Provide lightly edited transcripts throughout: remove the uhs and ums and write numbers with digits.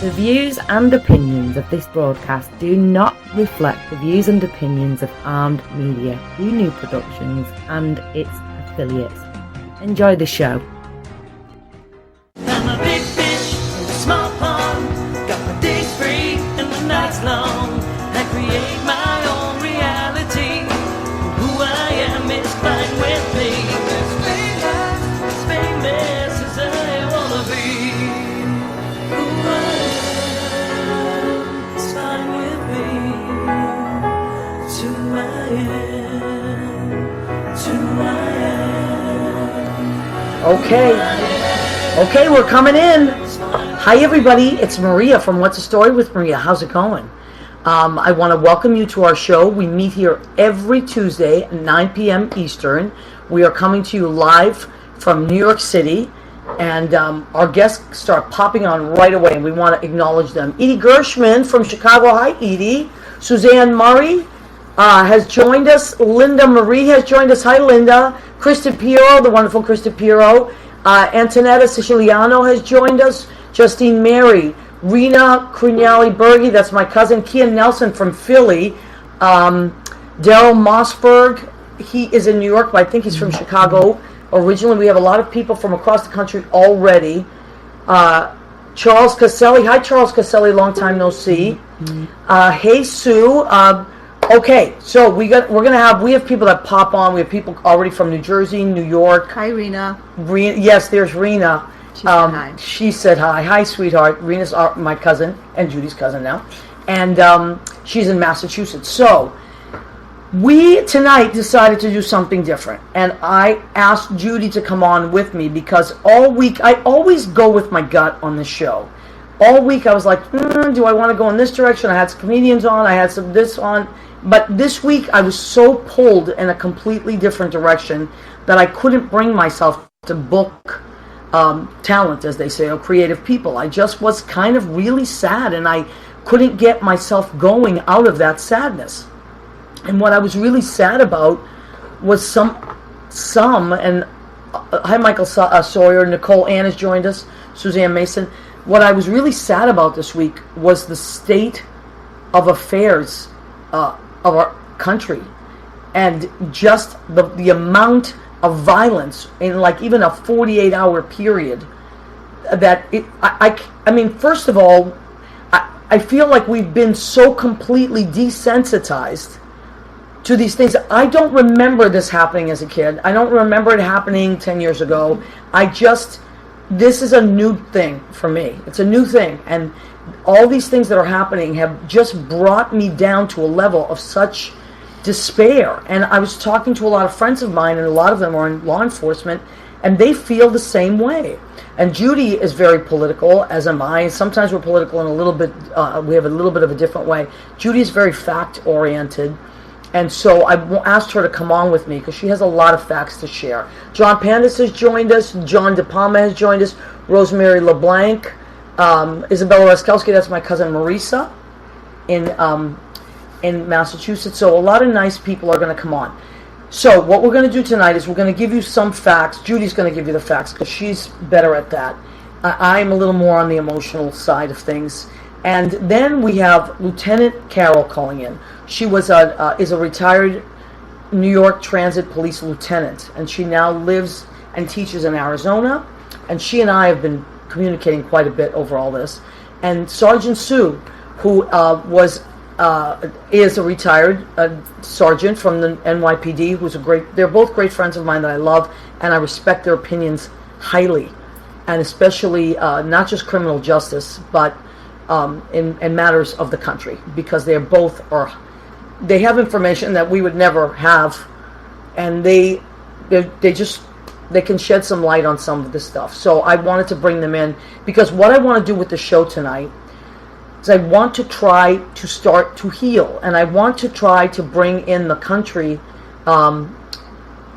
The views and opinions of this broadcast do not reflect the views and opinions of Armed Media, New Productions and its affiliates. Enjoy the show. I'm a big fish in a small pond, got my days free and the nights long. I create my own reality, who I am is fine with me. As famous as I wanna be, who I am is fine with me. To I am. Okay, we're coming in. Hi everybody, it's Maria from What's the Story with Maria. How's it going? I want to welcome you to our show. We meet here every Tuesday at 9 p.m. Eastern. We are coming to you live from New York City, and our guests start popping on right away, and we want to acknowledge them. Edie Gershman from Chicago. Hi, Edie. Suzanne Murray has joined us. Linda Marie has joined us. Hi, Linda. Krista Piero, the wonderful Krista Piero. Antonetta Siciliano has joined us. Justine Mary. Rena Crunali-Berge, that's my cousin. Kian Nelson from Philly. Daryl Mossberg, he is in New York, but I think he's from Chicago originally. We have a lot of people from across the country already. Charles Caselli. Hi, Charles Caselli. Long time no see. Hey, Sue. Okay, so we have people that pop on. We have people already from New Jersey, New York. Hi, Rena. Yes, there's Rena. She said hi. She said hi. Hi, sweetheart. Rena's my cousin and Judy's cousin now, and she's in Massachusetts. So we tonight decided to do something different, and I asked Judy to come on with me because all week I always go with my gut on the show. All week I was like, do I want to go in this direction? I had some comedians on, I had some this on, but this week I was so pulled in a completely different direction that I couldn't bring myself to book talent, as they say, or creative people. I just was kind of really sad, and I couldn't get myself going out of that sadness. And what I was really sad about was some and hi, Michael Sawyer, Nicole Ann has joined us, Suzanne Mason. What I was really sad about this week was the state of affairs of our country, and just the amount of violence in like even a 48-hour period. That I mean, first of all, I feel like we've been so completely desensitized to these things. I don't remember this happening as a kid. I don't remember it happening 10 years ago. This is a new thing for me. It's a new thing, and all these things that are happening have just brought me down to a level of such despair. And I was talking to a lot of friends of mine, and a lot of them are in law enforcement, and they feel the same way. And Judy is very political, as am I. Sometimes we're political in a little bit, we have a little bit of a different way. Judy is very fact-oriented, and so I asked her to come on with me because she has a lot of facts to share. John Pandis has joined us. John De Palma has joined us. Rosemary LeBlanc. Isabella Raskowski, that's my cousin Marisa in Massachusetts. So a lot of nice people are going to come on. So what we're going to do tonight is we're going to give you some facts. Judy's going to give you the facts because she's better at that. I'm a little more on the emotional side of things. And then we have Lieutenant Carol calling in. She is a retired New York Transit Police lieutenant, and she now lives and teaches in Arizona. And she and I have been communicating quite a bit over all this. And Sergeant Sue, who is a retired sergeant from the NYPD, who's they're both great friends of mine that I love, and I respect their opinions highly, and especially not just criminal justice, but in matters of the country, because they have information that we would never have, and they can shed some light on some of this stuff. So I wanted to bring them in because what I want to do with the show tonight is I want to try to start to heal, and I want to try to bring in the country.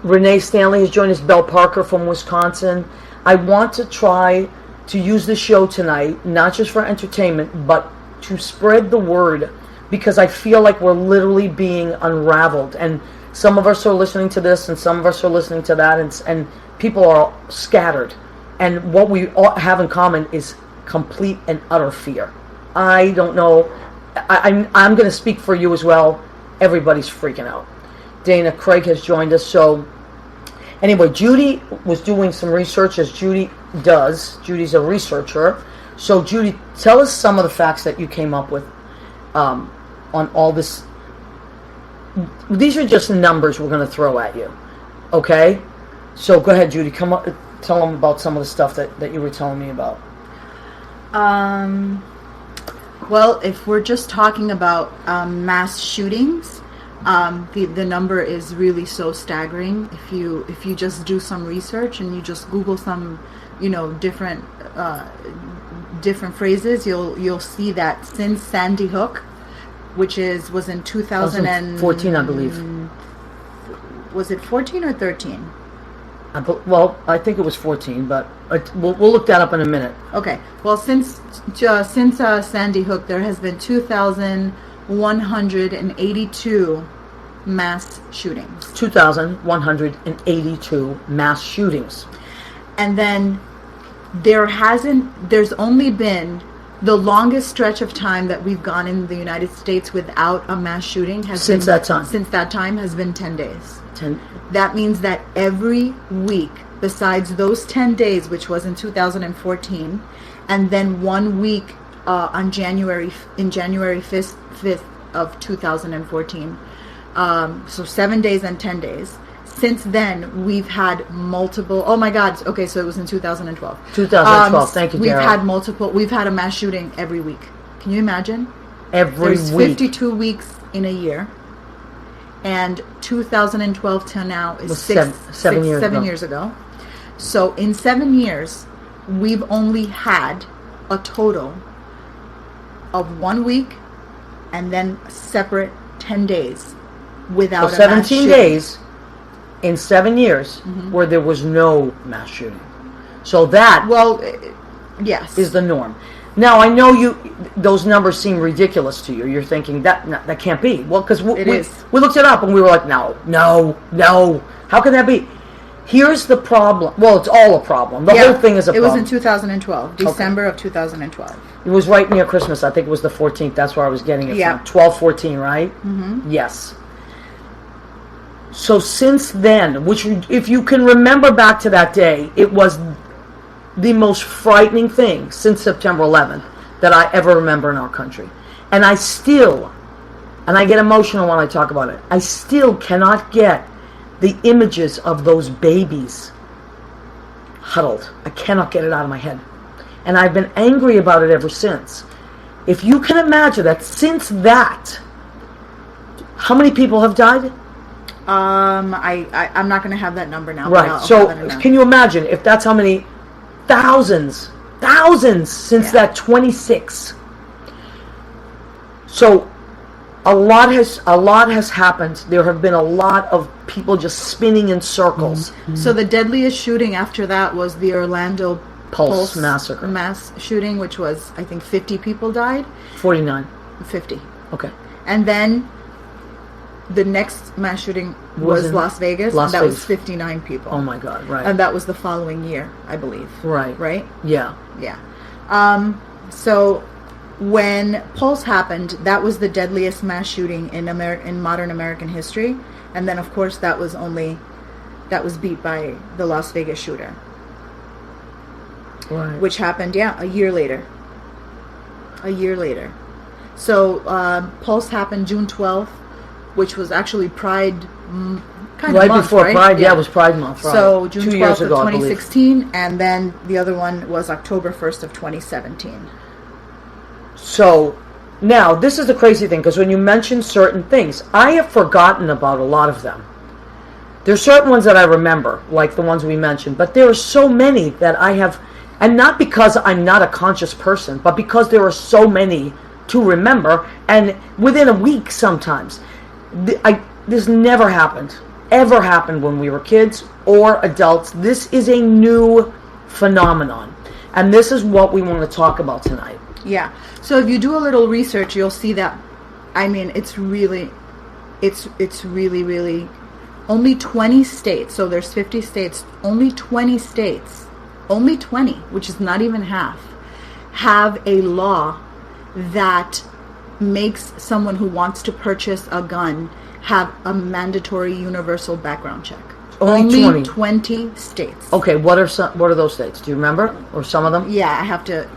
Renee Stanley has joined us, Belle Parker from Wisconsin. I want to try to use the show tonight, not just for entertainment, but to spread the word, because I feel like we're literally being unraveled. And some of us are listening to this, and some of us are listening to that, and people are scattered. And what we all have in common is complete and utter fear. I don't know. I'm going to speak for you as well. Everybody's freaking out. Dana, Craig has joined us. So anyway, Judy was doing some research, as Judy does. Judy's a researcher. So Judy, tell us some of the facts that you came up with on all this. These are just numbers we're going to throw at you. Okay? So go ahead, Judy. Come up, tell them about some of the stuff that you were telling me about. Well, if we're just talking about mass shootings, the number is really so staggering. If you just do some research and you just Google some, different phrases, you'll see that since Sandy Hook, which was in 2014, I believe. Was it 14 or 13? Well, I think it was 14, but we'll look that up in a minute. Okay. Well, since Sandy Hook, there has been 2,182 mass shootings. 2,182 mass shootings. And then there's only been the longest stretch of time that we've gone in the United States without a mass shooting since that time has been 10 days. That means that every week, besides those 10 days, which was in 2014, and then 1 week in January 5th of 2014, so 7 days and 10 days. Since then, we've had multiple. Oh my God! Okay, so it was in 2012. 2012. Thank you, Daryl. We've had a mass shooting every week. Can you imagine? There's week. 52 weeks in a year. And 2012 till now is seven years ago. So in 7 years, we've only had a total of 1 week and then separate 10 days without a 17 mass shooting. days in 7 years where there was no mass shooting. So that yes, is the norm. Now, I know those numbers seem ridiculous to you. You're thinking that can't be. Well, because we looked it up and we were like, no. How can that be? Here's the problem. Well, it's all a problem. The whole thing is a problem. It was in 2012, December of 2012. It was right near Christmas. I think it was the 14th. That's where I was getting it from. 12/14, right? Mm-hmm. Yes. So since then, which if you can remember back to that day, it was the most frightening thing since September 11th that I ever remember in our country. And I get emotional when I talk about it, I still cannot get the images of those babies huddled. I cannot get it out of my head. And I've been angry about it ever since. If you can imagine that since that, how many people have died? I'm not going to have that number now. Right. So can you imagine if that's how many thousands since that 26. So a lot has happened. There have been a lot of people just spinning in circles. Mm-hmm. So the deadliest shooting after that was the Orlando Pulse massacre. Mass shooting, which was, I think, 50 people died. 49. 50. Okay. And then the next mass shooting was Las Vegas. That was 59 people. Oh my God, right. And that was the following year, I believe. Right. Right? Yeah. Yeah. So when Pulse happened, that was the deadliest mass shooting in modern American history. And then, of course, that was beat by the Las Vegas shooter. Right. Which happened, a year later. So Pulse happened June 12th, which was actually Pride kind of right month, before right? Pride, it was Pride Month. Right. So June 12th of ago, 2016, and then the other one was October 1st of 2017. So now, this is the crazy thing, because when you mention certain things, I have forgotten about a lot of them. There's certain ones that I remember, like the ones we mentioned, but there are so many that I have, and not because I'm not a conscious person, but because there are so many to remember, and within a week sometimes. This never ever happened when we were kids or adults. This is a new phenomenon, and this is what we want to talk about tonight. Yeah. So if you do a little research, you'll see that. I mean, it's really only 20 states. So there's 50 states. Only 20 states, which is not even half, have a law that makes someone who wants to purchase a gun have a mandatory universal background check. Only 20 states. Okay, what are those states? Do you remember, or some of them? Yeah, I have to.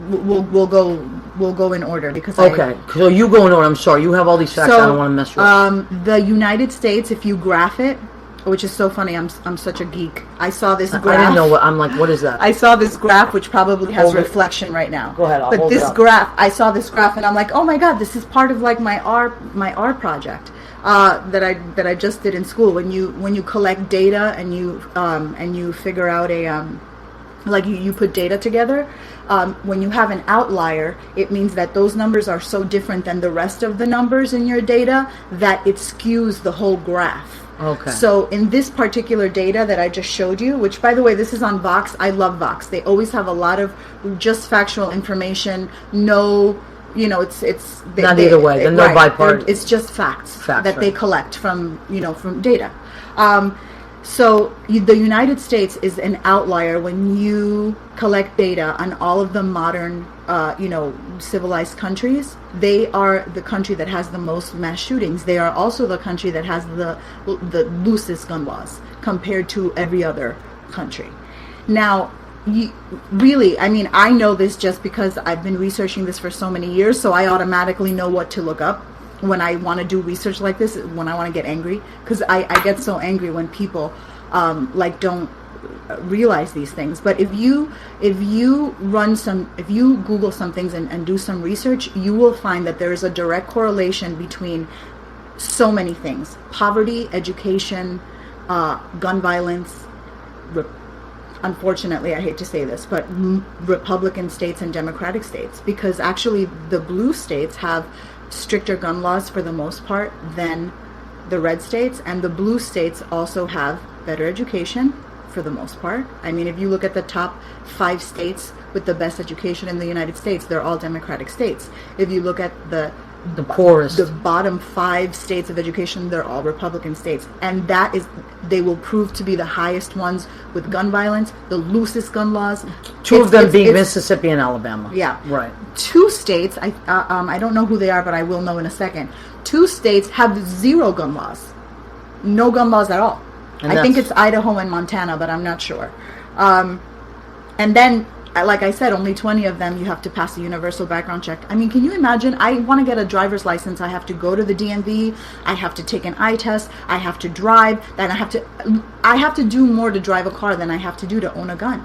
We'll go in order because okay. So you go in order. I'm sorry, you have all these facts. I don't want to mess you up. The United States, if you graph it, which is so funny. I'm such a geek. I saw this graph. I didn't know I'm like, what is that? I saw this graph, which probably has reflection right now. Go ahead. But this graph, I saw this graph, and I'm like, oh my god, this is part of like my art project that I just did in school. When you collect data and you figure out like you put data together. When you have an outlier, it means that those numbers are so different than the rest of the numbers in your data that it skews the whole graph. Okay. So in this particular data that I just showed you, which by the way, this is on Vox. I love Vox. They always have a lot of just factual information. No, it's not either way. They're no bipartisan. It's just facts that they collect from data. So the United States is an outlier when you collect data on all of the modern, civilized countries. They are the country that has the most mass shootings. They are also the country that has the loosest gun laws compared to every other country. Now, I know this just because I've been researching this for so many years, so I automatically know what to look up when I want to do research like this, when I want to get angry, because I get so angry when people don't realize these things. But if you Google some things and do some research, you will find that there is a direct correlation between so many things: poverty, education, gun violence. Unfortunately, I hate to say this, but Republican states and Democratic states, because actually the blue states have stricter gun laws for the most part than the red states, and the blue states also have better education for the most part. I mean, if you look at the top 5 states with the best education in the United States, they're all Democratic states. If you look at the poorest, the bottom 5 states of education, they're all Republican states, and they will prove to be the highest ones with gun violence, the loosest gun laws. Two of them being Mississippi and Alabama. Yeah, right. 2 states, I don't know who they are, but I will know in a second. 2 states have 0 gun laws, no gun laws at all. And I think it's Idaho and Montana, but I'm not sure. And then, like I said, only 20 of them you have to pass a universal background check. I mean, can you imagine? I want to get a driver's license. I have to go to the DMV. I have to take an eye test. I have to drive. Then I have to do more to drive a car than I have to do to own a gun.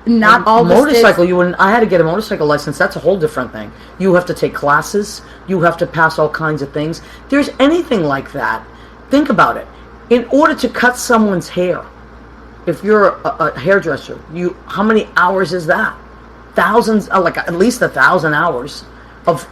Not all motorcycle. I had to get a motorcycle license. That's a whole different thing. You have to take classes. You have to pass all kinds of things. If there's anything like that, think about it. In order to cut someone's hair, if you're a hairdresser, how many hours is that? Thousands, like at least 1,000 hours of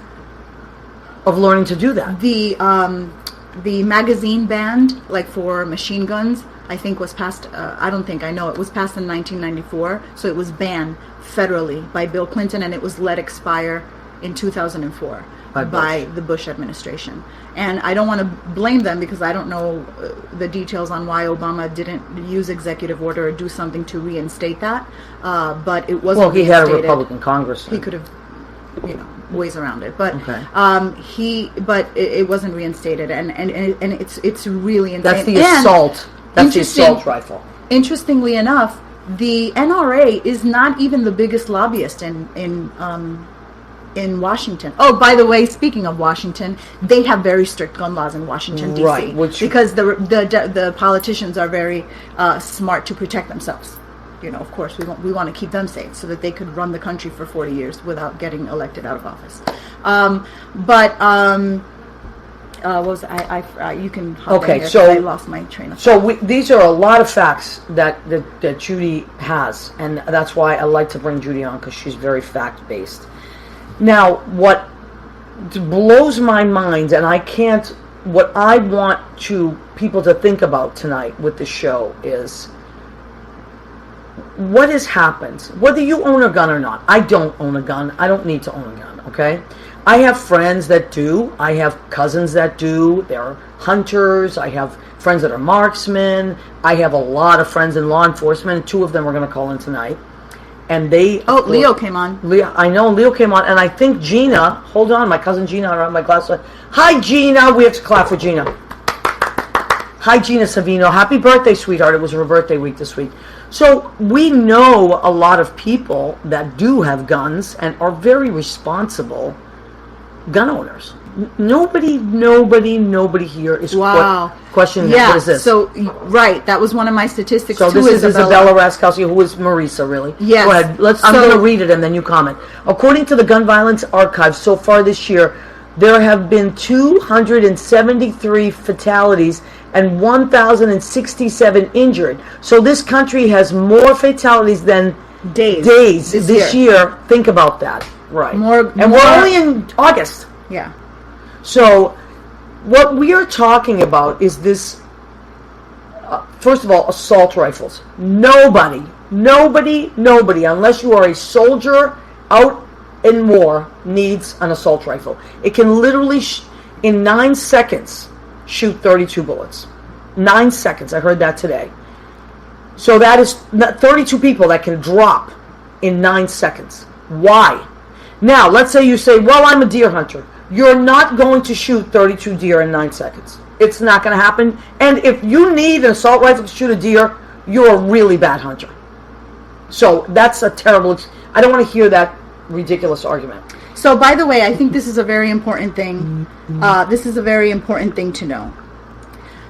learning to do that. The magazine ban, like for machine guns, I think was passed. I know it was passed in 1994. So it was banned federally by Bill Clinton, and it was let expire in 2004 by the Bush administration. And I don't want to blame them because I don't know the details on why Obama didn't use executive order or do something to reinstate that. But it wasn't. Well, he had a Republican Congress. He could have, ways around it. But okay. It wasn't reinstated, and it's really insane. That's the assault. That's the assault rifle. Interestingly enough, the NRA is not even the biggest lobbyist in Washington. Oh, by the way, speaking of Washington, they have very strict gun laws in Washington, D.C. Right, because the politicians are very smart to protect themselves. Of course, we want to keep them safe so that they could run the country for 40 years without getting elected out of office. What was you can hop in here, so I lost my train of thought. So these are a lot of facts that Judy has, and that's why I like to bring Judy on, because she's very fact-based. Now, what blows my mind, and what I want people to think about tonight with the show is what has happened. Whether you own a gun or not. I don't own a gun. I don't need to own a gun, okay? I have friends that do. I have cousins that do. They're hunters. I have friends that are marksmen. I have a lot of friends in law enforcement. 2 of them are going to call in tonight. and they... Leo came on. I know, Leo came on, and I think Gina, hold on, my cousin Gina, I don't have my glasses on. Hi, Gina. We have to clap for Gina. Hi, Gina Savino. Happy birthday, sweetheart. It was her birthday week this week. So we know a lot of people that do have guns and are very responsible gun owners. Nobody here is questioning what is this. So, right, that was one of my statistics. So this is Isabella Raskowski, who is Marisa, really. Yes. Go ahead. I'm going to read it and then you comment. According to the Gun Violence Archive, so far this year, there have been 273 fatalities and 1,067 injured. So this country has more fatalities than days this year. Think about that. Right. And we're only in August. Yeah. So what we are talking about is this, first of all, assault rifles. Nobody, unless you are a soldier out in war, needs an assault rifle. It can literally, in 9 seconds, shoot 32 bullets. 9 seconds. I heard that today. So that is 32 people that can drop in 9 seconds. Why? Now, let's say you say, well, I'm a deer hunter. You're not going to shoot 32 deer in 9 seconds. It's not going to happen. And if you need an assault rifle to shoot a deer, you're a really bad hunter. So that's a terrible... I don't want to hear that ridiculous argument. So, by the way, I think this is a very important thing. This is a very important thing to know.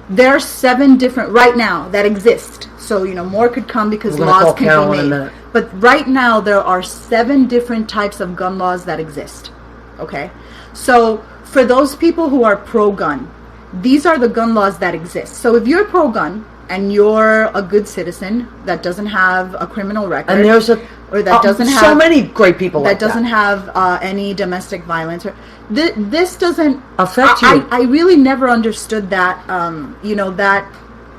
There are 7 different, right now, that exist. So, more could come because laws can be made. But right now, there are 7 different types of gun laws that exist. Okay? So, for those people who are pro-gun, these are the gun laws that exist. So, if you're pro-gun and you're a good citizen that doesn't have a criminal record, and there's doesn't have so many great people that doesn't have any domestic violence, or this doesn't affect you. I really never understood that.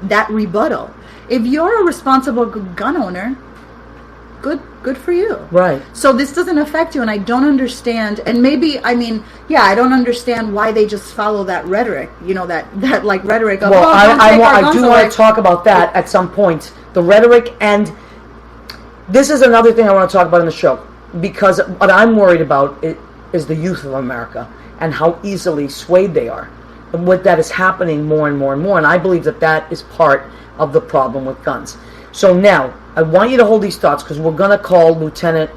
That rebuttal. If you're a responsible gun owner, good for you. Right. So this doesn't affect you, and I don't understand. And maybe, I don't understand why they just follow that rhetoric. That like rhetoric of, well, I do want to talk about that at some point. The rhetoric, and this is another thing I want to talk about in the show, because what I'm worried about is the youth of America and how easily swayed they are. And what that is happening more and more and more, and I believe that is part of the problem with guns. So now, I want you to hold these thoughts, because we're going to call Lieutenant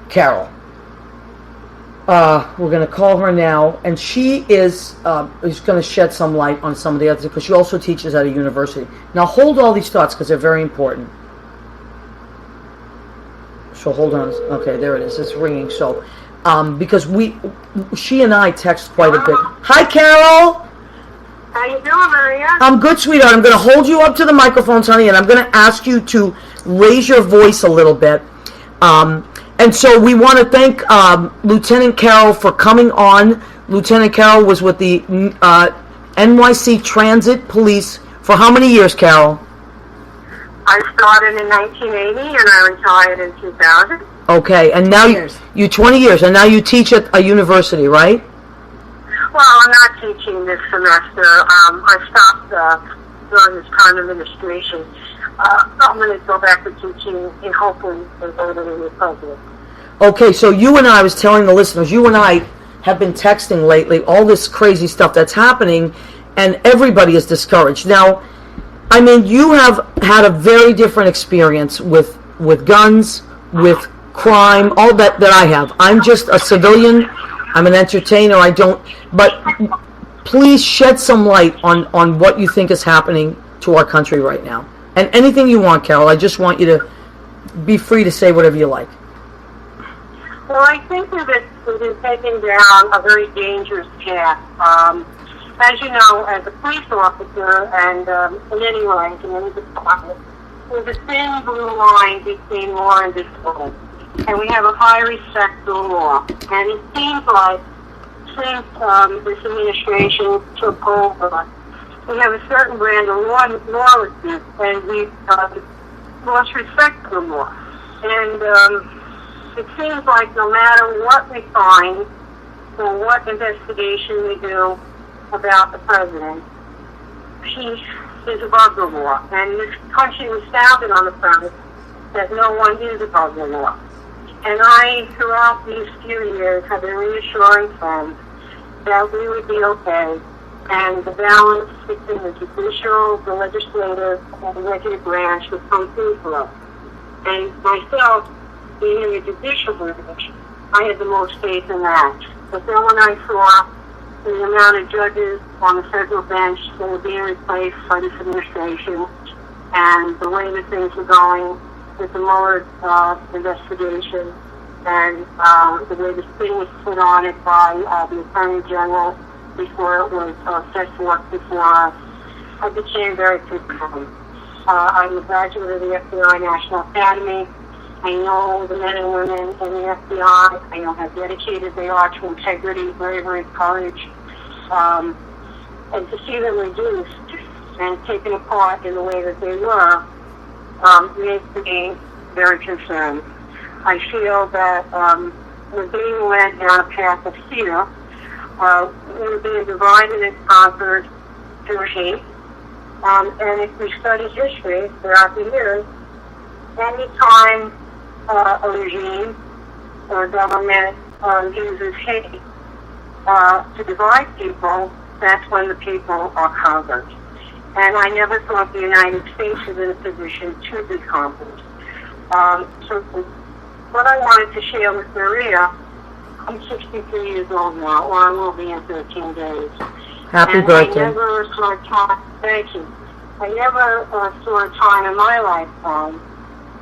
Carol. We're going to call her now, and she is going to shed some light on some of the others, because she also teaches at a university. Now, hold all these thoughts, because they're very important. So hold on. Okay, there it is. It's ringing. So, because she and I text quite a bit. Hi, Carol. How you doing, Maria? I'm good, sweetheart. I'm going to hold you up to the microphones, honey, and I'm going to ask you to raise your voice a little bit. And so we want to thank Lieutenant Carol for coming on. Lieutenant Carol was with the NYC Transit Police for how many years, Carol? I started in 1980 and I retired in 2000. Okay, and now you 20 years, and now you teach at a university, right? Well, I'm not teaching this semester. I stopped during this time of administration. I'm going to go back to teaching in hopefully in the president. Okay, so you and I was telling the listeners, you and I have been texting lately, all this crazy stuff that's happening, and everybody is discouraged. Now, I mean, you have had a very different experience with guns, with crime, all that I have. I'm just a civilian. I'm an entertainer. But please shed some light on what you think is happening to our country right now. And anything you want, Carol. I just want you to be free to say whatever you like. Well, I think that we've been taking down a very dangerous path. As you know, as a police officer and in any rank in any department, there's a thin blue line between law and discipline. And we have a high respect for the law. And it seems like since this administration took over, we have a certain brand of lawlessness, and we've lost respect for the law. And it seems like no matter what we find or what investigation we do about the president, he is above the law. And this country was founded on the premise that no one is above the law. And I, throughout these few years, have been reassuring friends that we would be okay, and the balance between the judicial, the legislative, and the executive branch would come through for us. And myself, being in the judicial branch, I had the most faith in that. But then when I saw the amount of judges on the federal bench that were being replaced by this administration, and the way that things were going with the Mueller investigation, and the way the spin was put on it by the Attorney General before it was set forth before us, I became very concerned. I'm a graduate of the FBI National Academy. I know the men and women in the FBI. I know how dedicated they are to integrity, bravery, courage. And to see them reduced and taken apart in the way that they were makes me very concerned. I feel that we're being led down a path of fear. We're being divided and conquered through hate. And if we study history throughout the years, any time a regime or a government uses hate to divide people, that's when the people are conquered. And I never thought the United States was in a position to be conquered. So what I wanted to share with Maria, I'm 63 years old now, or I will be in 13 days. Happy birthday. I never saw a time, thank you. I never saw a time in my lifetime,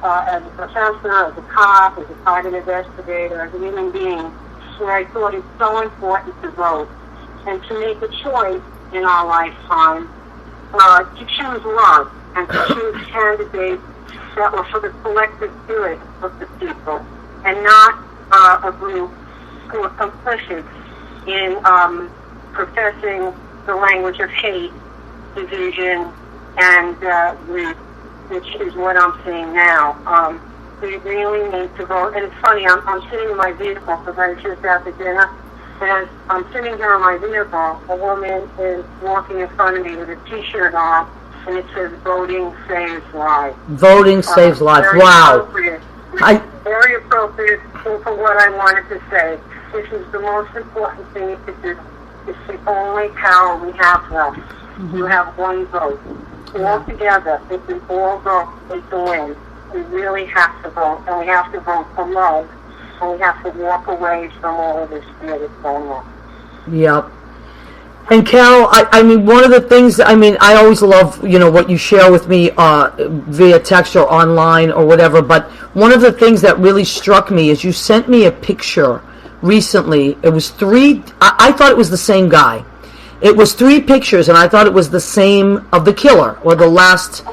as a professor, as a cop, as a private investigator, as a human being, where I thought it's so important to vote and to make a choice in our lifetime to choose love and to choose candidates that were for the collective good of the people, and not a group who are complicit in professing the language of hate, division, and greed, which is what I'm seeing now. We really need to vote. And it's funny, I'm sitting in my vehicle because I was just out to dinner, and as I'm sitting here in my vehicle, a woman is walking in front of me with a T-shirt on, and it says, "Voting saves lives." Voting saves lives. Wow. Appropriate. Very appropriate for what I wanted to say. This is the most important thing to do. It's the only power we have left. You have one vote. All together, if we all vote, we can win. We really have to vote, and we have to vote for love, and we have to walk away from all of this fear that's going on. Yep. And Carol, I mean, one of the things, I always love, what you share with me via text or online or whatever, but one of the things that really struck me is you sent me a picture recently. It was I thought it was the same guy. It was 3 pictures, and I thought it was the same of the killer or the last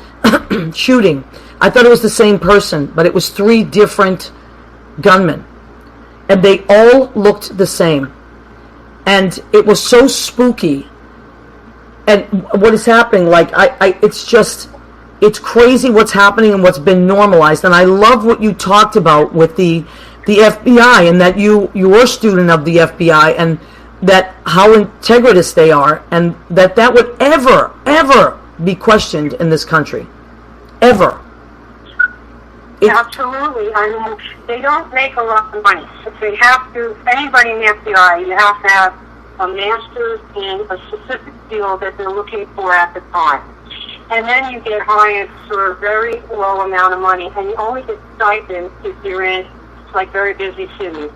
shooting. I thought it was the same person, but it was 3 different gunmen, and they all looked the same. And it was so spooky. And what is happening, it's crazy what's happening and what's been normalized. And I love what you talked about with the FBI, and that you were a student of the FBI, and that how integritous they are, and that would ever be questioned in this country. Ever. Absolutely. They don't make a lot of money. They have to, anybody in the FBI, you have to have a master's in a specific field that they're looking for at the time. And then you get hired for a very low amount of money, and you only get stipends if you're in, very busy cities.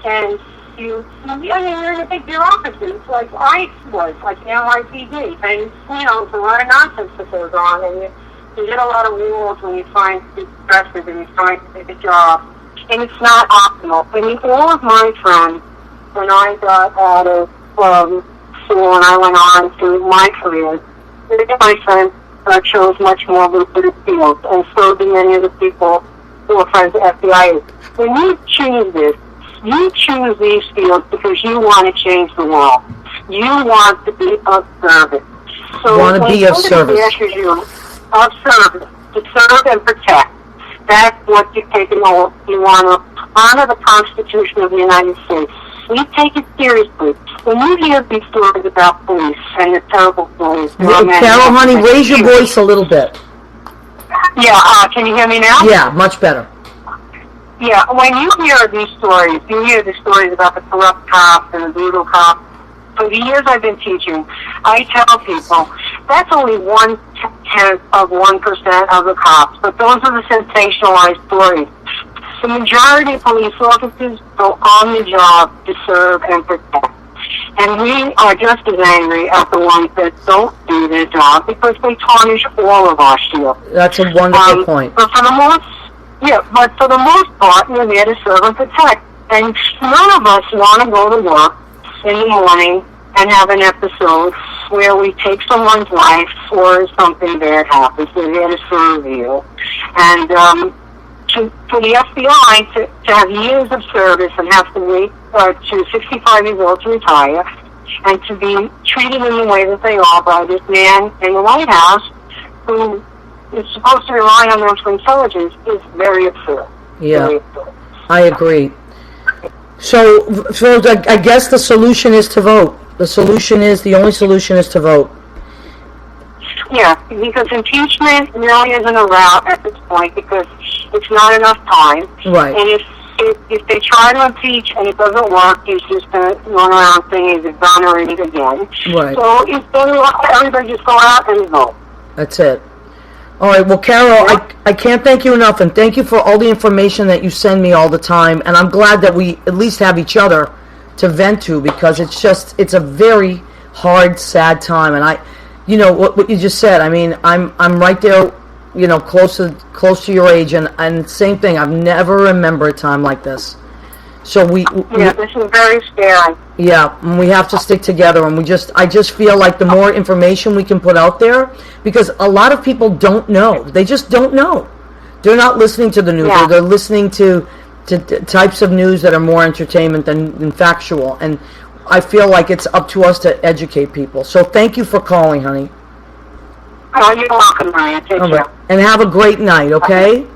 And you're in a big bureaucracy, like ICE was, like NYPD. And, there's a lot of nonsense that goes on, and you get a lot of rules when you find to be progressive and you find to take a job. And it's not optimal. I mean, all of my friends, when I got out of school and I went on to my career, my friends chose much more lucrative fields, and so do many of the people who are friends of FBI. When you choose this, you choose these fields because you want to change the world. You want to be of service. So want to be of service. Of service, to serve and protect. That's what you take an oath. You want to honor the Constitution of the United States. We take it seriously. When you hear these stories about police and the terrible stories, Carol, honey, raise your voice a little bit. Yeah, can you hear me now? Yeah, much better. Yeah, when you hear these stories, you hear the stories about the corrupt cops and the brutal cops. For the years I've been teaching, I tell people that's only 1/10 of 1% of the cops, but those are the sensationalized stories. The majority of police officers go on the job to serve and protect. And we are just as angry at the ones that don't do their job because they tarnish all of our shield. That's a wonderful point. But for the most part, we're there to serve and protect. And none of us want to go to work in the morning and have an episode where we take someone's life or something bad happens. We're there to serve you. And for the FBI to have years of service and have to wait to 65 years old to retire and to be treated in the way that they are by this man in the White House who is supposed to rely on them for intelligence is very absurd. Yeah, very absurd. I agree. So I guess the solution is to vote. The only solution is to vote. Yeah, because impeachment really isn't a route at this point because it's not enough time. Right. And if they try to impeach and it doesn't work, he's just going to run around saying he's exonerated again. Right. So it's better to everybody just go out and vote. That's it. All right. Well, Carol, I can't thank you enough, and thank you for all the information that you send me all the time. And I'm glad that we at least have each other to vent to because it's a very hard, sad time. And you know what you just said. I mean, I'm right there, you know, close to your age, and same thing. I've never remembered a time like this. So this is very scary. Yeah, and we have to stick together, and I just feel like the more information we can put out there, because a lot of people don't know. They just don't know. They're not listening to the news. Yeah. Or they're listening to types of news that are more entertainment than factual. And I feel like it's up to us to educate people. So thank you for calling, honey. Oh, you're welcome, Maria. Take care. Right. And have a great night, okay?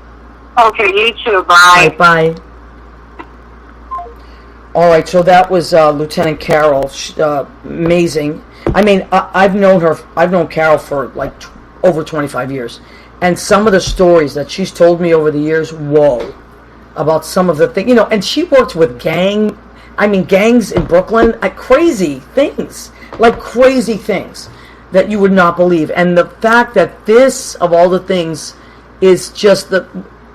Okay, you too. Bye. Bye. All right, so that was Lieutenant Carol. Amazing. I mean, I've known Carol for like over 25 years. And some of the stories that she's told me over the years, whoa, about some of the things, you know, and she worked with gangs in Brooklyn, crazy things that you would not believe. And the fact that this, of all the things, is just the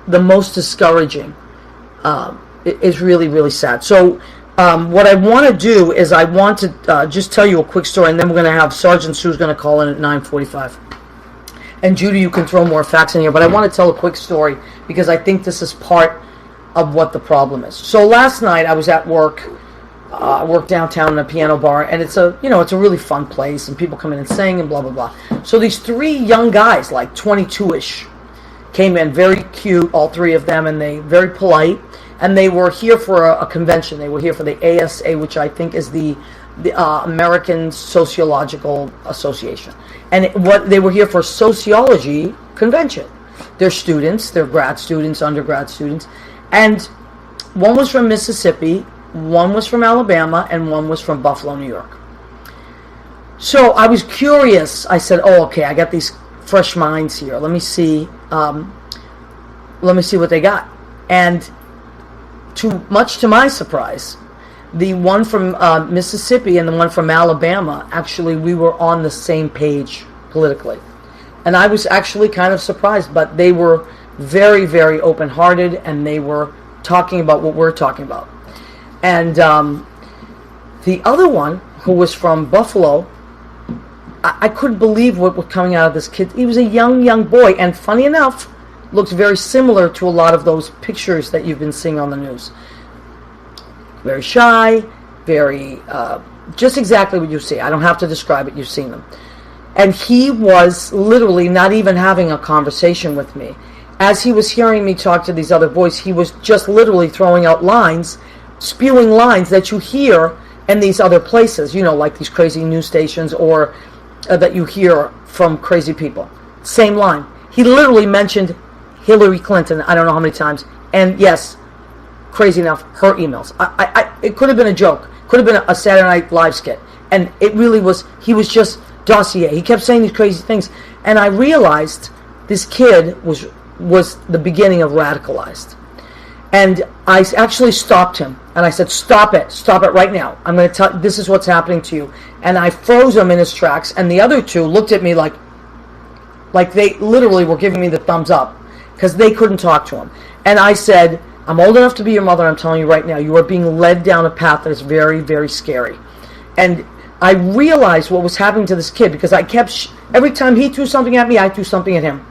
most discouraging is really, really sad. So what I want to do is I want to just tell you a quick story, and then we're going to have Sergeant Sue's going to call in at 9:45. And Judy, you can throw more facts in here, but I want to tell a quick story because I think this is part of what the problem is. So last night I was at work. I work downtown in a piano bar, and it's a really fun place, and people come in and sing and blah blah blah. So these three young guys, like 22ish, came in, very cute, all three of them, and they very polite, and they were here for a convention. They were here for the ASA, which I think is the American Sociological Association, and they were here for a sociology convention. They're students, they're grad students, undergrad students, and one was from Mississippi, one was from Alabama, and one was from Buffalo, New York. So I was curious. I said, "Oh, okay, I got these fresh minds here. Let me see what they got." And much to my surprise, the one from Mississippi and the one from Alabama, actually, we were on the same page politically. And I was actually kind of surprised, but they were very, very open-hearted, and they were talking about what we're talking about. And the other one, who was from Buffalo, I couldn't believe what was coming out of this kid. He was a young boy, and funny enough, looks very similar to a lot of those pictures that you've been seeing on the news. Very shy, very, just exactly what you see. I don't have to describe it, you've seen them. And he was literally not even having a conversation with me. As he was hearing me talk to these other boys, he was just literally throwing out lines, spewing lines that you hear in these other places, you know, like these crazy news stations, or that you hear from crazy people. Same line. He literally mentioned Hillary Clinton, I don't know how many times, and yes, crazy enough, her emails. It could have been a joke, could have been a Saturday Night Live skit, and it really was. He was just dossier. He kept saying these crazy things, and I realized this kid was the beginning of radicalized. And I actually stopped him, and I said, stop it right now. I'm going to tell, this is what's happening to you. And I froze him in his tracks, and the other two looked at me like they literally were giving me the thumbs up, because they couldn't talk to him. And I said, I'm old enough to be your mother, I'm telling you right now, you are being led down a path that is very, very scary. And I realized what was happening to this kid, because I kept, every time he threw something at me, I threw something at him.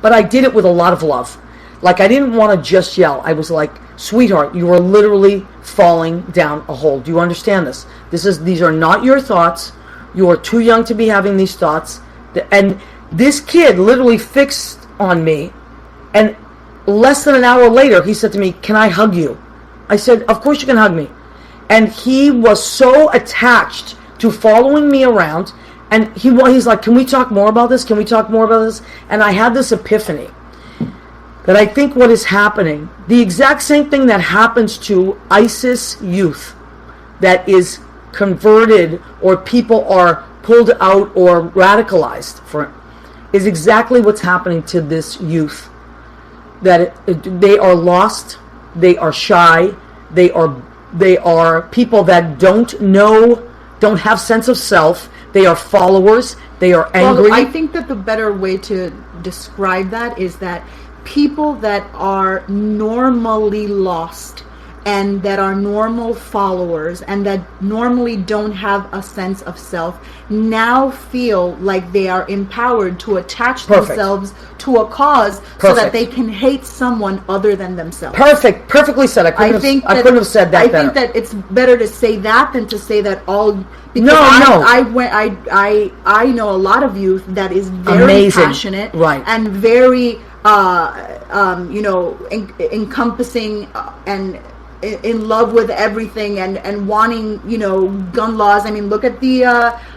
But I did it with a lot of love. Like, I didn't want to just yell. I was like, sweetheart, you are literally falling down a hole. Do you understand this? These are not your thoughts. You are too young to be having these thoughts. And this kid literally fixed on me, and less than an hour later, he said to me, can I hug you? I said, of course you can hug me. And he was so attached to following me around, and he's like, can we talk more about this? Can we talk more about this? And I had this epiphany that I think what is happening, the exact same thing that happens to ISIS youth that is converted, or people are pulled out or radicalized for, is exactly what's happening to this youth. That they are lost, they are shy, they are people that don't have sense of self, they are followers, they are angry. Well, I think that the better way to describe that is that people that are normally lost and that are normal followers and that normally don't have a sense of self now feel like they are empowered to attach themselves to a cause so that they can hate someone other than themselves. Perfectly said. I couldn't have said that better. I think that it's better to say that than to say that all. Because I know a lot of youth that is very passionate, right, and very encompassing and in love with everything and wanting, gun laws. I mean, look at the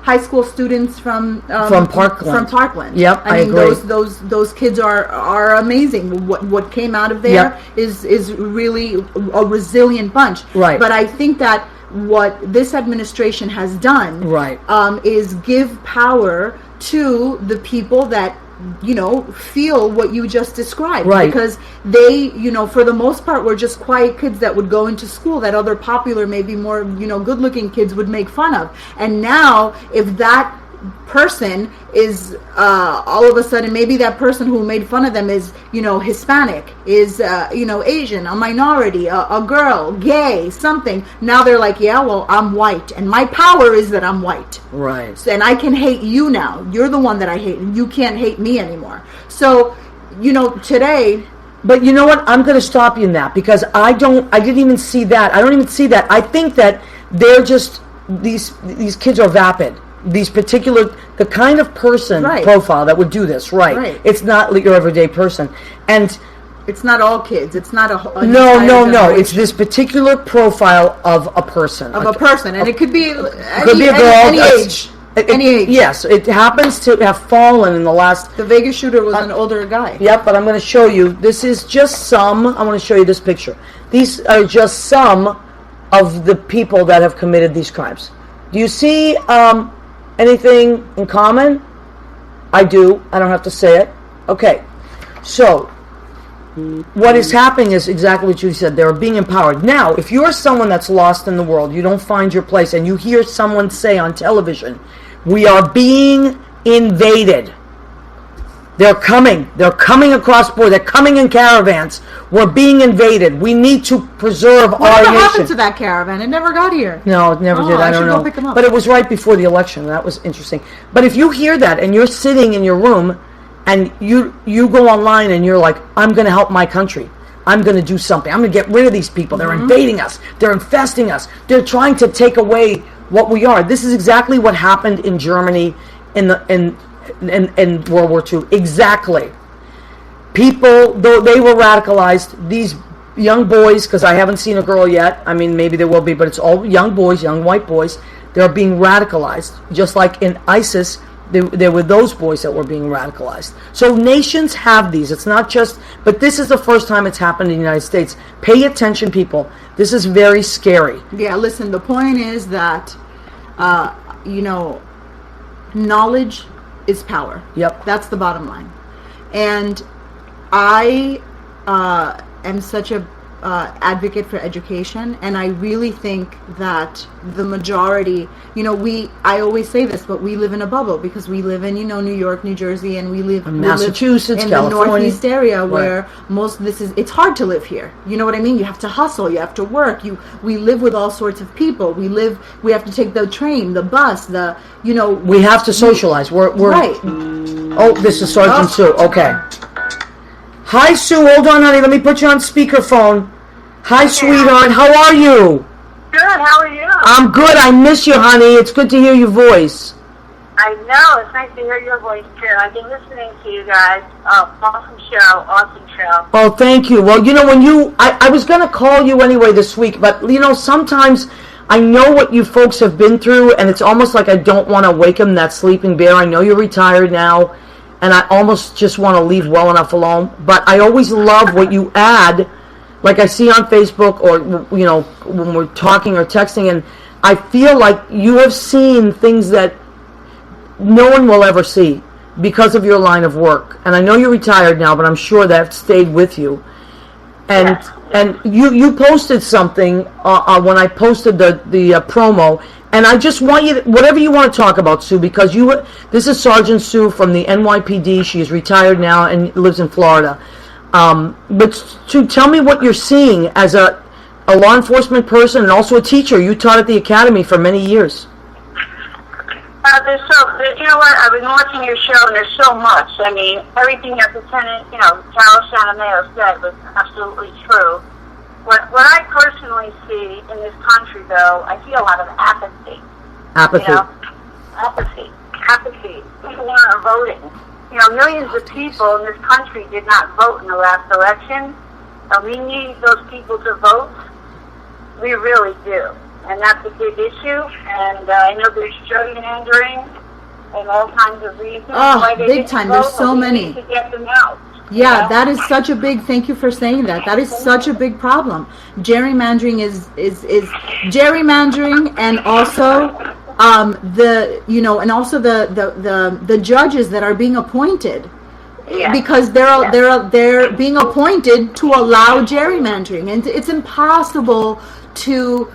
high school students from Parkland. Yep, I agree. Those kids are amazing. What came out of there is really a resilient bunch. Right. But I think that what this administration has done, is give power to the people that feel what you just described, right? Because they, for the most part, were just quiet kids that would go into school that other popular, maybe more, good-looking kids would make fun of. And now, if that person is all of a sudden, maybe that person who made fun of them is, Hispanic, is, Asian, a minority, a girl, gay, something. Now they're like, yeah, well, I'm white, and my power is that I'm white. Right. So, and I can hate you now. You're the one that I hate, and you can't hate me anymore. So, today... But you know what? I'm going to stop you in that, because I didn't even see that. I don't even see that. I think that they're just, these kids are vapid. These particular, the kind of person profile that would do this, right? It's not your everyday person, and it's not all kids. It's not a no. It's this particular profile of a person, and it could be a girl, any age. Any age. Yes, it happens to have fallen in the last. The Vegas shooter was an older guy. Yep, but I'm going to show you. This is just some. I want to show you this picture. These are just some of the people that have committed these crimes. Do you see anything in common? I do. I don't have to say it. Okay. So, what is happening is exactly what you said. They're being empowered. Now, if you're someone that's lost in the world, you don't find your place, and you hear someone say on television, we are being invaded. They're coming. They're coming across board. They're coming in caravans. We're being invaded. We need to preserve our nation. What happened to that caravan? It never got here. No, it never did. I don't know. Go pick them up. But it was right before the election. That was interesting. But if you hear that and you're sitting in your room and you go online and you're like, I'm going to help my country. I'm going to do something. I'm going to get rid of these people. They're invading us. They're infesting us. They're trying to take away what we are. This is exactly what happened in Germany in World War II. Exactly. People, though they were radicalized, these young boys, because I haven't seen a girl yet, I mean, maybe there will be, but it's all young boys, young white boys, they're being radicalized. Just like in ISIS, there were those boys that were being radicalized. So nations have these. It's not just, but this is the first time it's happened in the United States. Pay attention, people. This is very scary. Yeah, listen, the point is that, knowledge is power. Yep. That's the bottom line. And I am such a advocate for education, and I really think that the majority, I always say this, but we live in a bubble because we live in, New York, New Jersey, and we live Massachusetts, in California. the Northeast area where most of this it's hard to live here. You know what I mean? You have to hustle, you have to work. We live with all sorts of people. We have to take the train, the bus, we have to socialize. We're right. Oh, this is Sergeant Sue. Okay. Hi, Sue. Hold on, honey. Let me put you on speakerphone. Hi, sweetheart. How are you? Good. How are you? I'm good. I miss you, honey. It's good to hear your voice. I know. It's nice to hear your voice, too. I've been listening to you guys. Awesome show. Oh, thank you. Well, I was going to call you anyway this week, but, sometimes I know what you folks have been through, and it's almost like I don't want to awaken that sleeping bear. I know you're retired now, and I almost just want to leave well enough alone, but I always love what you add. Like I see on Facebook or, when we're talking or texting, and I feel like you have seen things that no one will ever see because of your line of work. And I know you're retired now, but I'm sure that stayed with you. And you posted something when I posted the promo, and I just want you, whatever you want to talk about, Sue, because this is Sergeant Sue from the NYPD. She is retired now and lives in Florida. But to tell me what you're seeing as a law enforcement person and also a teacher. You taught at the academy for many years. You know what? I've been watching your show, and there's so much. I mean, everything that Lieutenant, Carol Santameo said was absolutely true. What I personally see in this country, though, I see a lot of apathy. Apathy. People aren't voting. Millions of people in this country did not vote in the last election. And we need those people to vote. We really do. And that's a big issue. And I know there's gerrymandering and all kinds of reasons why they big time. There's so many. We need to get them out. Yeah, that is such a big. Thank you for saying that. That is such a big problem. Gerrymandering is gerrymandering, and also the judges that are being appointed. Yeah. Because they're being appointed to allow gerrymandering, and it's impossible to.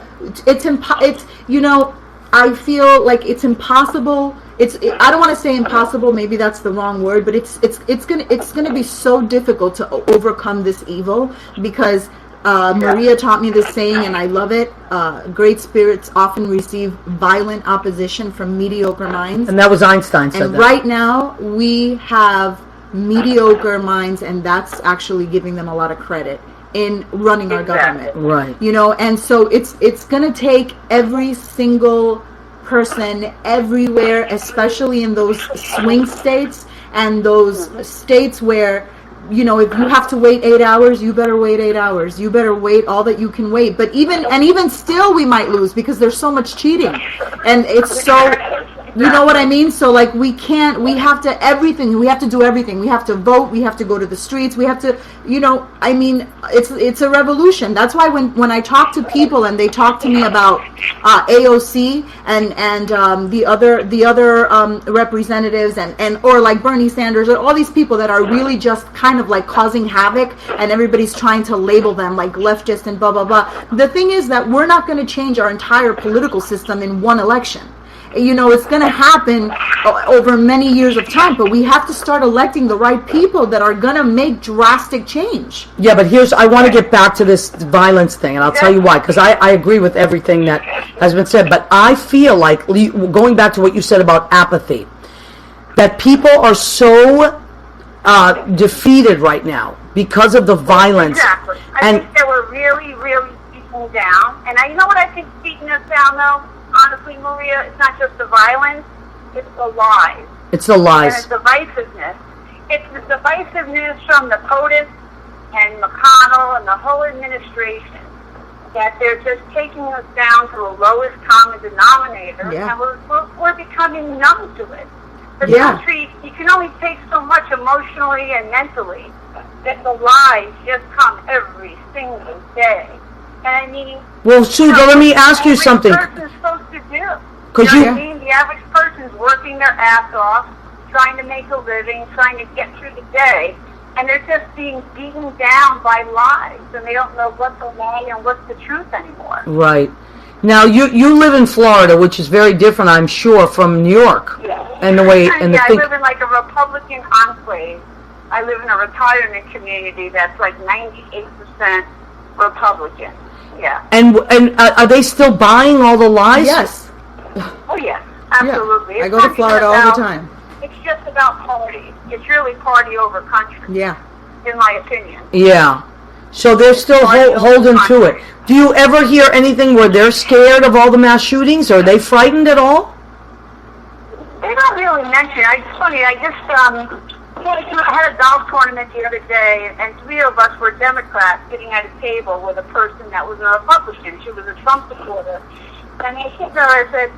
I feel like it's impossible. I don't want to say impossible. Maybe that's the wrong word, but it's gonna be so difficult to overcome this evil because Maria taught me this saying, and I love it. Great spirits often receive violent opposition from mediocre minds, and that was Einstein said. And that. Right now we have mediocre minds, and that's actually giving them a lot of credit in running our government. Right. And so it's going to take every single person everywhere, especially in those swing states and those states where, if you have to wait 8 hours, you better wait 8 hours. You better wait all that you can wait. But even still we might lose because there's so much cheating. And it's so, you know what I mean? So like we have to do everything. We have to vote, we have to go to the streets, we have to, it's a revolution. That's why when I talk to people and they talk to me about AOC and the other representatives and or like Bernie Sanders or all these people that are really just kind of like causing havoc, and everybody's trying to label them like leftist and blah blah blah. The thing is that we're not going to change our entire political system in one election. It's going to happen over many years of time, but we have to start electing the right people that are going to make drastic change. Yeah, but I want to get back to this violence thing, and I'll tell you why, because I agree with everything that has been said, but I feel like, going back to what you said about apathy, that people are so defeated right now because of the violence. Exactly. I think that we're really, really beaten down, and you know what I think beating us down, though? Honestly, Maria, it's not just the violence, it's the lies. It's the lies. And the divisiveness. It's the divisiveness from the POTUS and McConnell and the whole administration that they're just taking us down to the lowest common denominator, and we're becoming numb to it. The country, you can only take so much emotionally and mentally that the lies just come every single day. And I mean, well, Sue, let me ask you something. What the person's supposed to do? The average person's working their ass off, trying to make a living, trying to get through the day, and they're just being beaten down by lies, and they don't know what's a lie and what's the truth anymore. Right. Now, you live in Florida, which is very different, I'm sure, from New York. Yeah. And the way... And I live in like a Republican enclave. I live in a retirement community that's like 98% Republican. Yeah. And are they still buying all the lies? Yes. Oh, yes. Absolutely. Yeah. I go to Florida all the time. It's just about party. It's really party over country. Yeah. In my opinion. Yeah. So they're still holding to it. Do you ever hear anything where they're scared of all the mass shootings? Are they frightened at all? They don't really mention it. It's funny. I had a golf tournament the other day, and 3 of us were Democrats sitting at a table with a person that was a Republican. She was a Trump supporter. And I said to her, I said,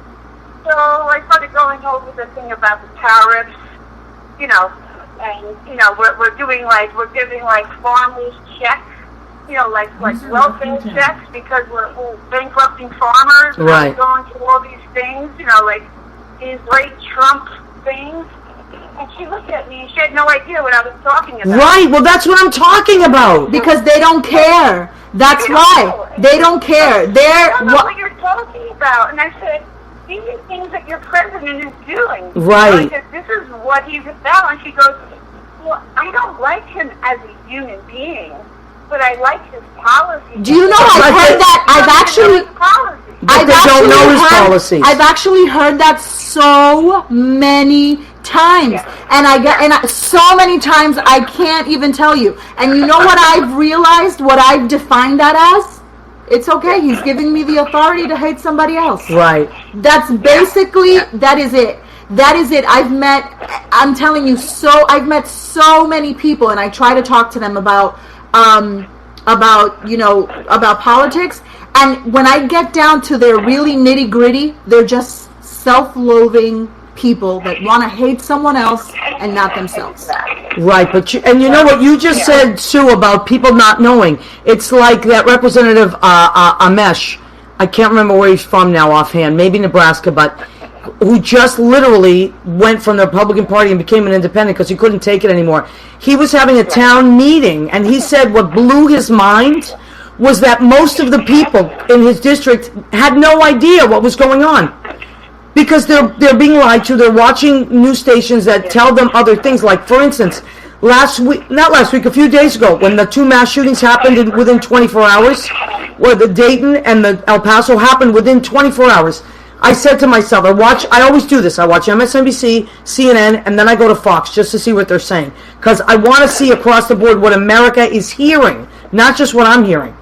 so I started going over the thing about the tariffs, you know, and, you know, we're giving like farmers checks, you know, like welfare checks because we're bankrupting farmers. Right. And going through all these things, you know, like these late Trump things. And she looked at me and she had no idea what I was talking about. Right. Well, that's what I'm talking about. Because they don't care. That's why. They don't care. I don't know what you're talking about. And I said, these are things that your president is doing. Right. So I said, this is what he's about. And she goes, well, I don't like him as a human being, but I like his policies. Do you know, I've heard that, I've actually heard that so many times. Yeah. And so many times I can't even tell you. And you know what I've realized, what I've defined that as? It's okay, he's giving me the authority to hate somebody else. Right. That's basically, that is it. That is it. I've met so many people, and I try to talk to them about politics. And when I get down to their really nitty gritty, they're just self-loathing people that want to hate someone else and not themselves. Right, but you know what you just said, Sue, about people not knowing. It's like that Representative Amesh. I can't remember where he's from now offhand. Maybe Nebraska, but who just literally went from the Republican Party and became an independent because he couldn't take it anymore. He was having a town meeting, and he said what blew his mind was that most of the people in his district had no idea what was going on. Because they're being lied to. They're watching news stations that tell them other things. Like, for instance, a few days ago, when the 2 mass shootings happened within 24 hours, where the Dayton and the El Paso happened within 24 hours, I said to myself, I always do this. I watch MSNBC, CNN, and then I go to Fox just to see what they're saying. Because I want to see across the board what America is hearing, not just what I'm hearing.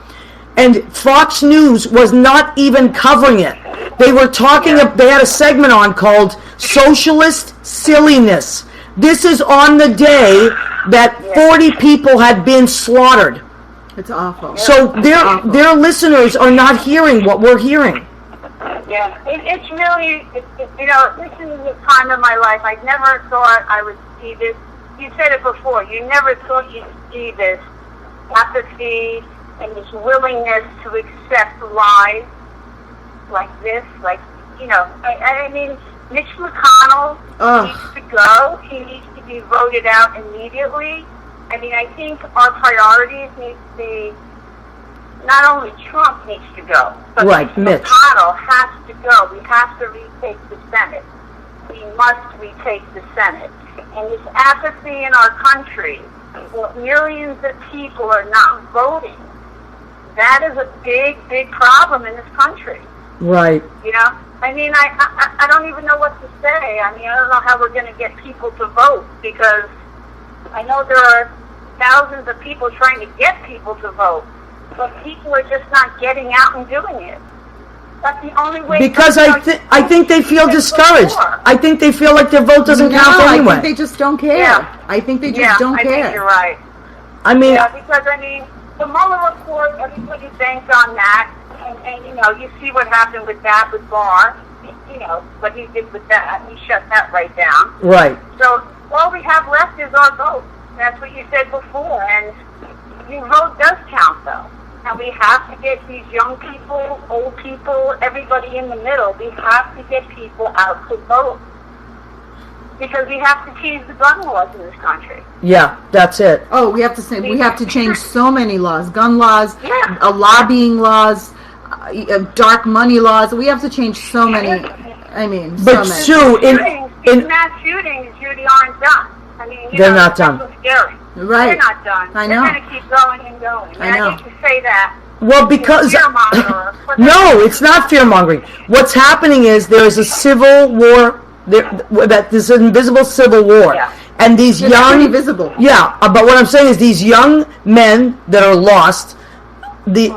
And Fox News was not even covering it. They were talking, they had a segment on called Socialist Silliness. This is on the day that 40 people had been slaughtered. It's awful. So their listeners are not hearing what we're hearing. Yeah, it's really, you know, this is the time of my life. I never thought I would see this. You said it before. You never thought you'd see this apathy and this willingness to accept lies like this. Like, you know, I mean, Mitch McConnell needs to go. He needs to be voted out immediately. I mean, I think our priorities need to be, not only Trump needs to go, but Mitch McConnell has to go. We have to retake the Senate. We must retake the Senate. And this apathy in our country, where millions of people are not voting, that is a big, big problem in this country. Right. You know? I mean, I don't even know what to say. I mean, I don't know how we're going to get people to vote, because I know there are thousands of people trying to get people to vote, but people are just not getting out and doing it. That's the only way. Because I think they feel discouraged. I think they feel like their vote doesn't count anyway. I think they just don't care. Yeah. I think they just don't care. I think you're right. I mean, because I mean, the Mueller report, everybody banked on that, and you know, you see what happened with that with Barr. You know what he did with that. He shut that right down. Right. So all we have left is our vote. That's what you said before, and your vote does count, though. And we have to get these young people, old people, everybody in the middle. We have to get people out to vote. because we have to change the gun laws in this country. Yeah, that's it. Oh, we have to change so many laws, gun laws, Yeah. lobbying laws, dark money laws. We have to change so many. I mean, But so many. Sue, These mass shootings, Judy, aren't done. I mean, They're not done. That's what's scary. Right. They're not done. I know. They're going to keep going and going. I know. I hate to say that. well, because Fear-monger, but no, it's not fear mongering. What's happening is there is a civil war. This invisible civil war, Yeah. and these It's young, pretty visible. yeah. But what I'm saying is these young men that are lost, they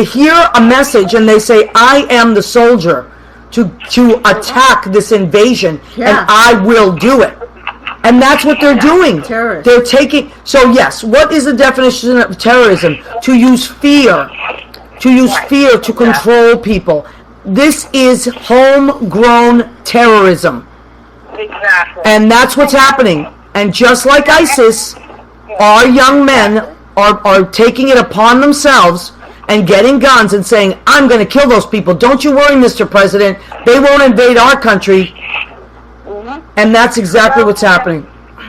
hear a message and they say, "I am the soldier to attack this invasion, and Yeah. I will do it." And that's what they're doing. Terrorists. They're taking. So yes, what is the definition of terrorism? To use fear. To use fear to control people. This is homegrown terrorism. Exactly. And that's what's happening. And just like ISIS, our young men are taking it upon themselves and getting guns and saying, "I'm going to kill those people. Don't you worry, Mr. President. They won't invade our country." And that's exactly what's happening.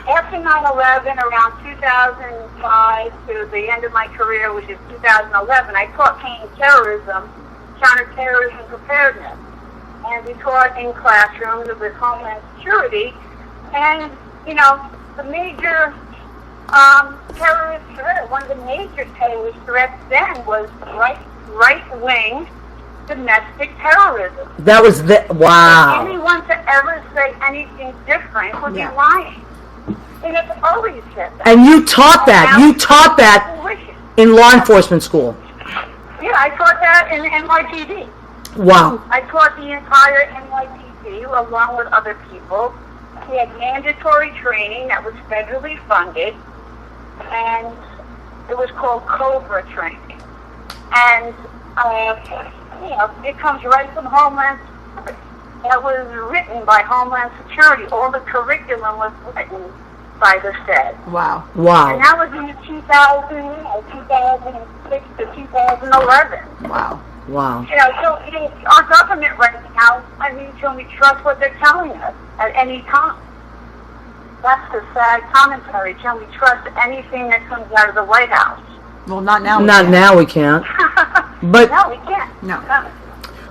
After 9/11, around 2005 to the end of my career, which is 2011, I taught counterterrorism preparedness. And we taught in classrooms with Homeland Security. And, the major terrorist threat, one of the major terrorist threats then was right-wing domestic terrorism. That was wow. Anyone to ever say anything different would be lying. And it's always said that. And you taught that. You taught that Delicious. in law enforcement school. Yeah, I taught that in NYPD. Wow. I taught the entire NYPD along with other people. We had mandatory training that was federally funded, and it was called COBRA training. And, it comes right from Homeland Security. That was written by Homeland Security. All the curriculum was written by the Fed. Wow. Wow. And that was in 2006 to 2011. Wow. Wow. So our government right now, can we trust what they're telling us at any time? That's the sad commentary. Can we trust anything that comes out of the White House? Well, not now. Not now we can't. But No, we can't. No.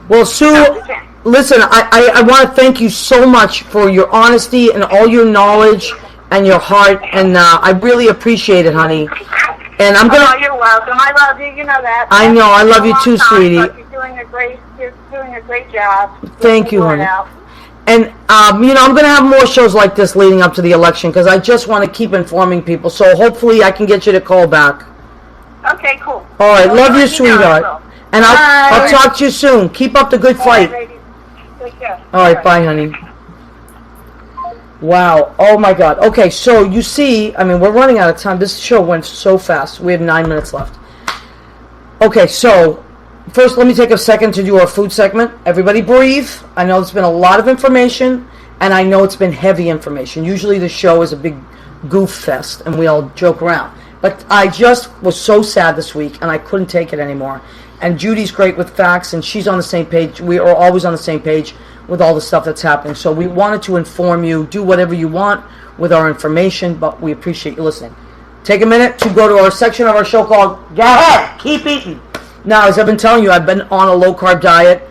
well, Sue, we can't. listen, I want to thank you so much for your honesty and all your knowledge and your heart, and I really appreciate it, honey. And I'm Oh, gonna. you're welcome. I love you. You know that. I know. I love you It's too, been a long time, sweetie. but You're doing a great job. Thank you, Getting the word honey. out. And I'm going to have more shows like this leading up to the election because I just want to keep informing people. So hopefully I can get you to call back. Okay, cool. All right, Well, love you, let me know, sweetheart. so. And I'll talk to you soon. Keep up the good All right, fight. ladies. Take care. All right, bye, honey. Wow. Oh, my God. Okay, so you see, we're running out of time. This show went so fast. We have 9 minutes left. Okay, so first let me take a second to do our food segment. Everybody breathe. I know it's been a lot of information, and I know it's been heavy information. Usually the show is a big goof fest, and we all joke around. But I just was so sad this week, and I couldn't take it anymore. And Judy's great with facts, and she's on the same page. We are always on the same page with all the stuff that's happening. So we wanted to inform you, do whatever you want with our information, but we appreciate you listening. Take a minute to go to our section of our show called Go Ahead, Keep Eating. Now, as I've been telling you, I've been on a low-carb diet,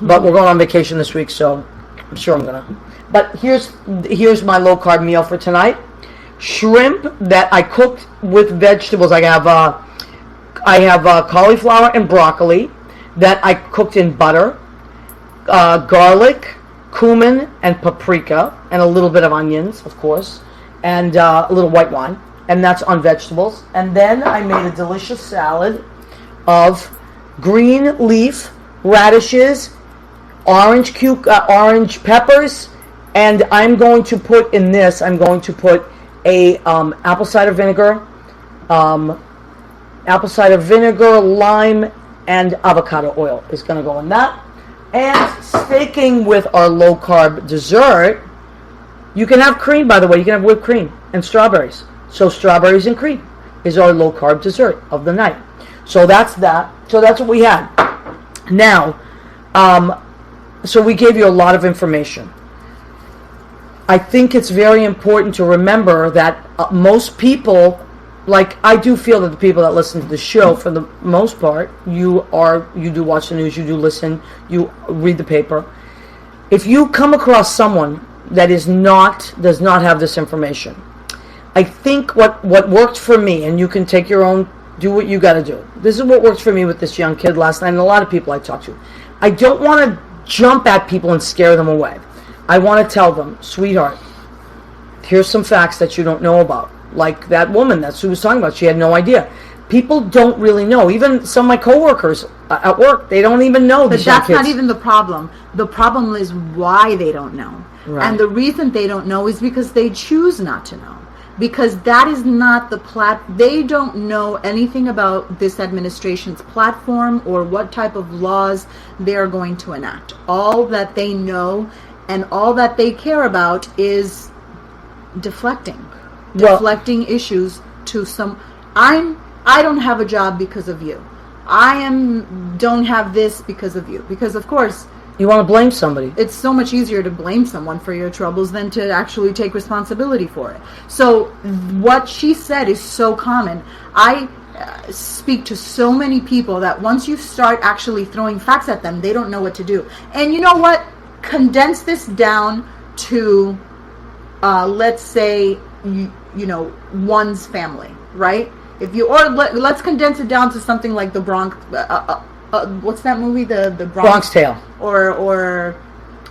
but we're going on vacation this week, so I'm sure I'm going to. But here's my low-carb meal for tonight. Shrimp that I cooked with vegetables. I have cauliflower and broccoli that I cooked in butter, garlic, cumin, and paprika, and a little bit of onions, of course, and a little white wine, and that's on vegetables. And then I made a delicious salad of green leaf, radishes, orange peppers, and I'm going to put in this, a apple cider vinegar, lime, and avocado oil is going to go in that. And sticking with our low-carb dessert, you can have cream, by the way. You can have whipped cream and strawberries. So strawberries and cream is our low-carb dessert of the night. So that's that. So that's what we had. Now, so we gave you a lot of information. I think it's very important to remember that most people, like I do feel that the people that listen to the show, for the most part, you do watch the news, you do listen, you read the paper. If you come across someone that does not have this information, I think what worked for me, and you can take your own, do what you got to do. This is what worked for me with this young kid last night, and a lot of people I talked to. I don't want to jump at people and scare them away. I want to tell them, sweetheart, here's some facts that you don't know about. Like that woman that Sue was talking about, she had no idea. People don't really know. Even some of my coworkers at work, they don't even know. But that's not even the problem. The problem is why they don't know. Right. And the reason they don't know is because they choose not to know. Because that is not they don't know anything about this administration's platform or what type of laws they are going to enact. All that they know and all that they care about is deflecting issues to some. I don't have a job because of you. Don't have this because of you. Because of course, you want to blame somebody. It's so much easier to blame someone for your troubles than to actually take responsibility for it. So what she said is so common. I speak to so many people that once you start actually throwing facts at them, they don't know what to do. And you know what? Condense this down to, let's say, one's family, right? Let's condense it down to something like the Bronx. What's that movie? The Bronx Tale. Or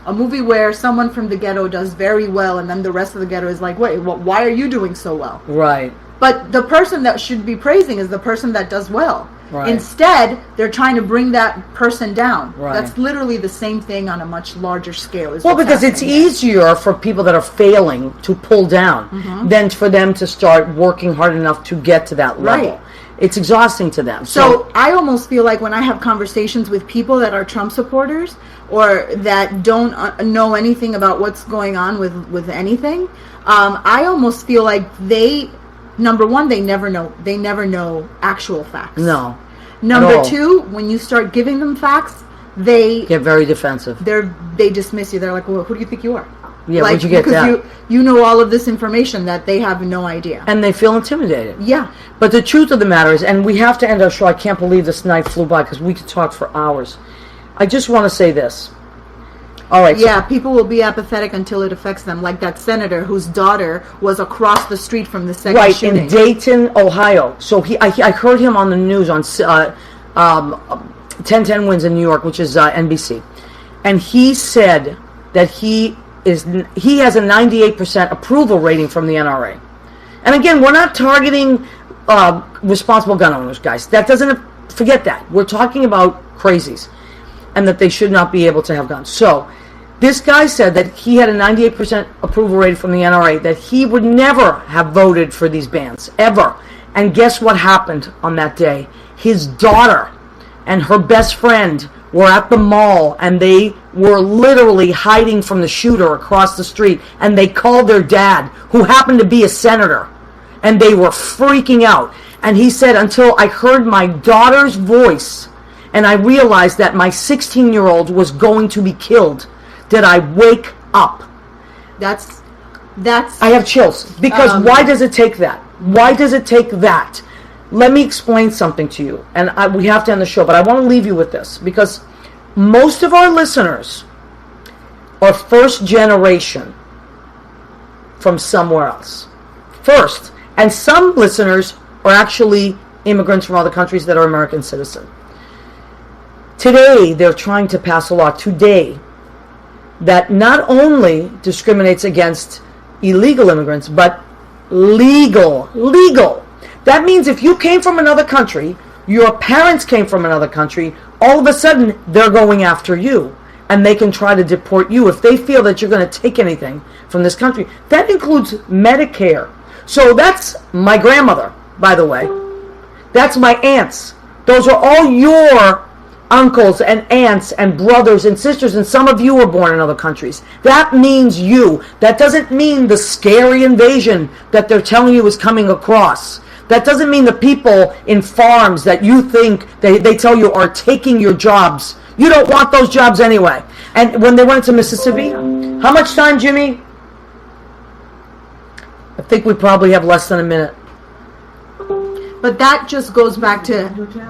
a movie where someone from the ghetto does very well, and then the rest of the ghetto is like, wait, why are you doing so well? Right. But the person that should be praising is the person that does well. Right. Instead, they're trying to bring that person down. Right. That's literally the same thing on a much larger scale. Because it's easier for people that are failing to pull down than for them to start working hard enough to get to that level. Right. It's exhausting to them. So I almost feel like when I have conversations with people that are Trump supporters or that don't know anything about what's going on with anything, I almost feel like number one, they never know actual facts. No. Number two, when you start giving them facts, they get very defensive. They dismiss you. They're like, well, who do you think you are? Yeah, where'd you get that? Because you know all of this information that they have no idea. And they feel intimidated. Yeah. But the truth of the matter is, and we have to end our show, I can't believe this night flew by because we could talk for hours. I just want to say this. All right. Yeah, people will be apathetic until it affects them, like that senator whose daughter was across the street from the second shooting. Right, in Dayton, Ohio. So I heard him on the news on 1010 Wins in New York, which is NBC. And he said that he has a 98% approval rating from the NRA. And again, we're not targeting responsible gun owners, guys. Forget that. We're talking about crazies and that they should not be able to have guns. So this guy said that he had a 98% approval rating from the NRA, that he would never have voted for these bans, ever. And guess what happened on that day? His daughter and her best friend were at the mall, and they were literally hiding from the shooter across the street, and they called their dad, who happened to be a senator, and they were freaking out. And he said, until I heard my daughter's voice and I realized that my 16-year-old was going to be killed, did I wake up. That's I have chills. Because why does it take that? Why does it take that? Let me explain something to you. And we have to end the show, but I want to leave you with this. Because most of our listeners are first generation from somewhere else. First. And some listeners are actually immigrants from other countries that are American citizens. Today, they're trying to pass a law today that not only discriminates against illegal immigrants, but legal. That means if you came from another country, your parents came from another country, all of a sudden they're going after you, and they can try to deport you if they feel that you're going to take anything from this country. That includes Medicare. So that's my grandmother, by the way. That's my aunts. Those are all your uncles and aunts and brothers and sisters, and some of you were born in other countries. That means you. That doesn't mean the scary invasion that they're telling you is coming across. That doesn't mean the people in farms that you think they tell you are taking your jobs. You don't want those jobs anyway. And when they went to Mississippi, how much time, Jimmy? think we probably have less than a minute. But that just goes back to empathy.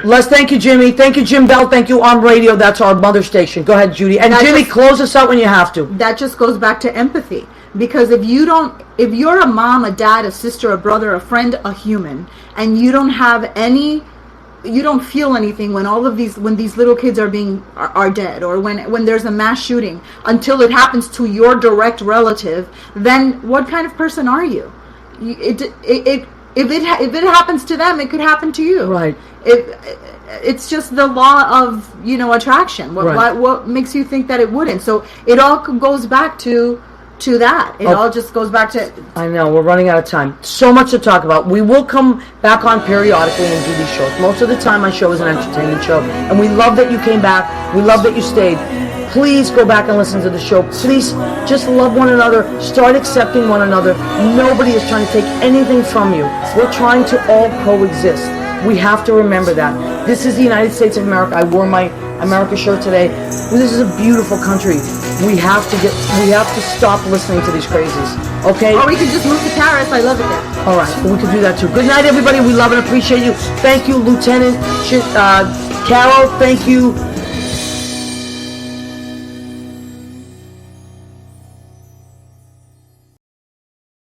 Les, thank you, Jimmy. Thank you, Jim Bell. Thank you, On Radio. That's our mother station. Go ahead, Judy. And Jimmy, close us out when you have to. That just goes back to empathy. Because if you're a mom, a dad, a sister, a brother, a friend, a human, and you don't feel anything when these little kids are dead, or when there's a mass shooting, until it happens to your direct relative, then what kind of person are you? If it happens to them, it could happen to you. Right. It's just the law of attraction. What makes you think that it wouldn't? So it all goes back to that. It all just goes back to... I know, we're running out of time. So much to talk about. We will come back on periodically and do these shows. Most of the time my show is an entertainment show. And we love that you came back. We love that you stayed. Please go back and listen to the show. Please just love one another. Start accepting one another. Nobody is trying to take anything from you. We're trying to all coexist. We have to remember that. This is the United States of America. I wore my America shirt today. This is a beautiful country. We have to stop listening to these crazies. Okay? Or we can just move to Paris. I love it there. All right. We can do that too. Good night, everybody. We love and appreciate you. Thank you, Lieutenant Carol. Thank you,